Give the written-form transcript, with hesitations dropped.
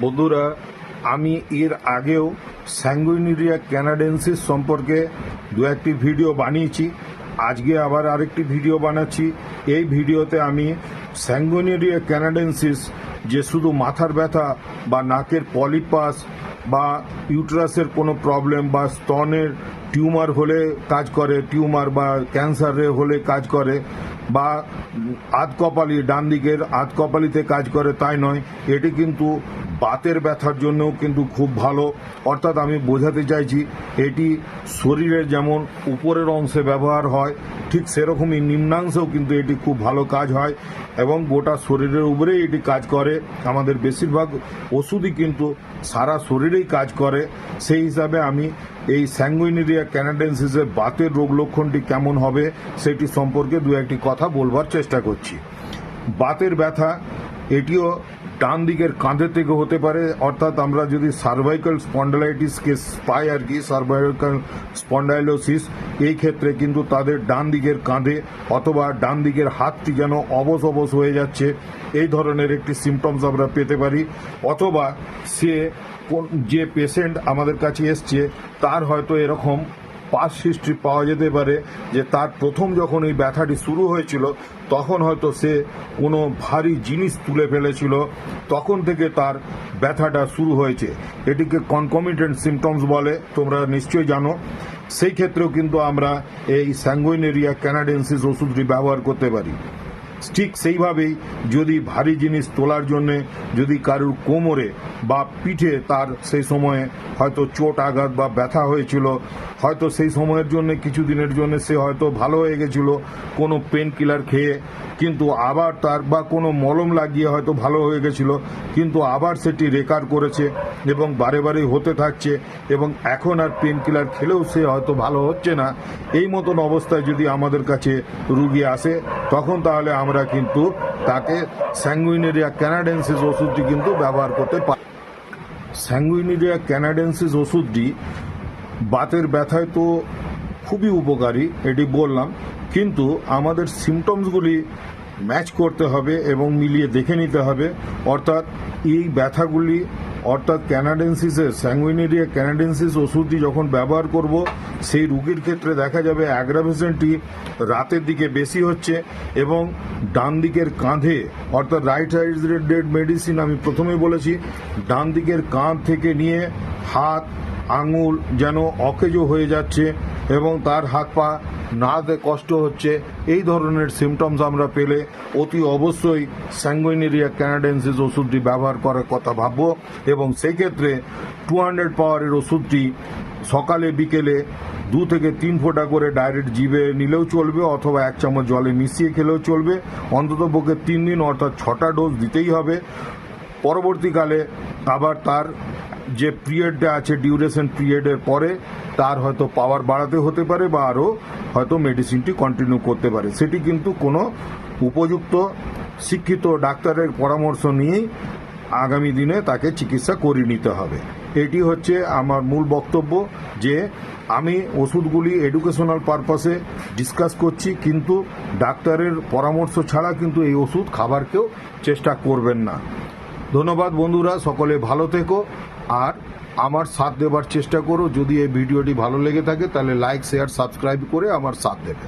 বন্ধুরা, আমি এর আগেও স্যাঙ্গুইনেরিয়া ক্যানাডেন্সিস সম্পর্কে দু একটি ভিডিও বানিয়েছি। আজকে আবার আরেকটি ভিডিও বানাচ্ছি। এই ভিডিওতে আমি স্যাঙ্গুইনেরিয়া ক্যানাডেন্সিস যে শুধু মাথার ব্যথা বা নাকের পলিপাস বা ইউটেরাসের কোনো প্রবলেম বা স্তনের টিউমার হলে কাজ করে, টিউমার বা ক্যান্সারে হলে কাজ করে, বা আধকপালি ডান দিকের আধকপালিতে কাজ করে তাই নয়, এটি কিন্তু বাতের ব্যথার জন্যও কিন্তু খুব ভালো। অর্থাৎ আমি বোঝাতে চাইছি, এটি শরীরের যেমন উপরের অংশে ব্যবহার হয়, ঠিক সেরকমই নিম্নাংশেও কিন্তু এটি খুব ভালো কাজ হয় এবং গোটা শরীরের উপরেই এটি কাজ করে। আমাদের বেশিরভাগ ওষুধই কিন্তু সারা শরীরেই কাজ করে। সেই হিসাবে আমি এই স্যাঙ্গুইনেরিয়া ক্যানাডেন্সিসের বাতের রোগ লক্ষণটি কেমন হবে সেটি সম্পর্কে দু একটি কথা বলবার চেষ্টা করছি। বাতের ব্যথা এটিও ডান দিকের কাঁধে থেকে হতে পারে। অর্থাৎ আমরা যদি সার্ভাইকাল স্পন্ডালাইটিসকে পাই আর কি, সার্ভাইকাল স্পন্ডাইলোসিস, এই ক্ষেত্রে কিন্তু তাদের ডান দিকের কাঁধে অথবা ডান দিকের হাতটি যেন অবশ অবশ হয়ে যাচ্ছে, এই ধরনের একটি সিমটমস আমরা পেতে পারি। অথবা যে পেশেন্ট আমাদের কাছে এসছে তার হয়তো এরকম পাস্ট হিস্ট্রি পাওয়া যেতে পারে যে তার প্রথম যখন এই ব্যথাটি শুরু হয়েছিল তখন হয়তো সে কোনো ভারী জিনিস তুলে ফেলেছিল, তখন থেকে তার ব্যথাটা শুরু হয়েছে। এটিকে কনকমিটেন্ট সিমটমস বলে, তোমরা নিশ্চয়ই জানো। সেই ক্ষেত্রেও কিন্তু আমরা এই স্যাঙ্গুইনেরিয়া ক্যানাডেন্সিস ওষুধটি ব্যবহার করতে পারি। ঠিক সেইভাবেই যদি ভারী জিনিস তোলার জন্যে যদি কারুর কোমরে বা পিঠে তার সেই সময়ে হয়তো চোট আঘাত বা ব্যথা হয়েছিল, হয়তো সেই সময়ের জন্য কিছুদিনের জন্য সে হয়তো ভালো হয়ে গেছিল কোনো পেন কিলার খেয়ে, কিন্তু আবার তার বা কোনো মলম লাগিয়ে হয়তো ভালো হয়ে গেছিল, কিন্তু আবার সেটি রেকার করেছে এবং বারে বারে হতে থাকছে এবং এখন আর পেন কিলার খেলেও সে হয়তো ভালো হচ্ছে না। এই মতন অবস্থায় যদি আমাদের কাছে রুগী আসে তখন তাহলে আমরা কিন্তু তাকে স্যাঙ্গুইনেরিয়া ক্যানাডেন্সিস ওষুধটি কিন্তু ব্যবহার করতে পারি। স্যাঙ্গুইনেরিয়া ক্যানাডেন্সিস ওষুধটি বাতের ব্যথায় তো খুবই উপকারী, এটি বললাম, কিন্তু আমাদের সিমটমসগুলি ম্যাচ করতে হবে এবং মিলিয়ে দেখে নিতে হবে। অর্থাৎ এই ব্যথাগুলি, অর্থাৎ ক্যানাডেন্সিসের স্যাঙ্গুইনেরিয়া ক্যানাডেন্সিস ওষুধটি যখন ব্যবহার করব সেই রোগীর ক্ষেত্রে দেখা যাবে অ্যাগ্রাভেশনটি রাতের দিকে বেশি হচ্ছে এবং ডান দিকের কাঁধে, অর্থাৎ রাইট সাইডেড মেডিসিন আমি প্রথমেই বলেছি, ডান দিকের কাঁধ থেকে নিয়ে হাত আঙুল যেন অকেজো হয়ে যাচ্ছে এবং তার হাত পা নাড়াতে কষ্ট হচ্ছে। এই ধরনের সিমটমস আমরা পেলে অতি অবশ্যই স্যাঙ্গুইনেরিয়া ক্যানাডেন্সিস ওষুধটি ব্যবহার করার কথা ভাববো এবং সেই ক্ষেত্রে 200 পাওয়ারের ওষুধটি সকালে বিকেলে 2 থেকে 3 ফোঁটা করে ডাইরেক্ট জিভে নিলেও চলবে অথবা 1 চামচ জলে মিশিয়ে খেলেও চলবে। অন্ততপক্ষে 3 দিন অর্থাৎ 6টা ডোজ দিতেই হবে। পরবর্তীকালে আবার তার যে পিরিয়ডটা আছে, ডিউরেশন পিরিয়ডের পরে তার হয়তো পাওয়ার বাড়াতে হতে পারে বা আরও হয়তো মেডিসিনটি কন্টিনিউ করতে পারে। সেটি কিন্তু কোনো উপযুক্ত শিক্ষিত ডাক্তারের পরামর্শ নিয়েই আগামী দিনে তাকে চিকিৎসা করিয়ে নিতে হবে। এটি হচ্ছে আমার মূল বক্তব্য, যে আমি ওষুধগুলি এডুকেশনাল পারপাসে ডিসকাস করছি, কিন্তু ডাক্তারের পরামর্শ ছাড়া কিন্তু এই ওষুধ খাবার কেউ চেষ্টা করবেন না। ধন্যবাদ বন্ধুরা, সকলে ভালো থেকো আর আমার সাথ দেবার চেষ্টা করো। যদি এই ভিডিওটি ভালো লেগে থাকে তাহলে লাইক শেয়ার সাবস্ক্রাইব করে আমার সাথ দেবে।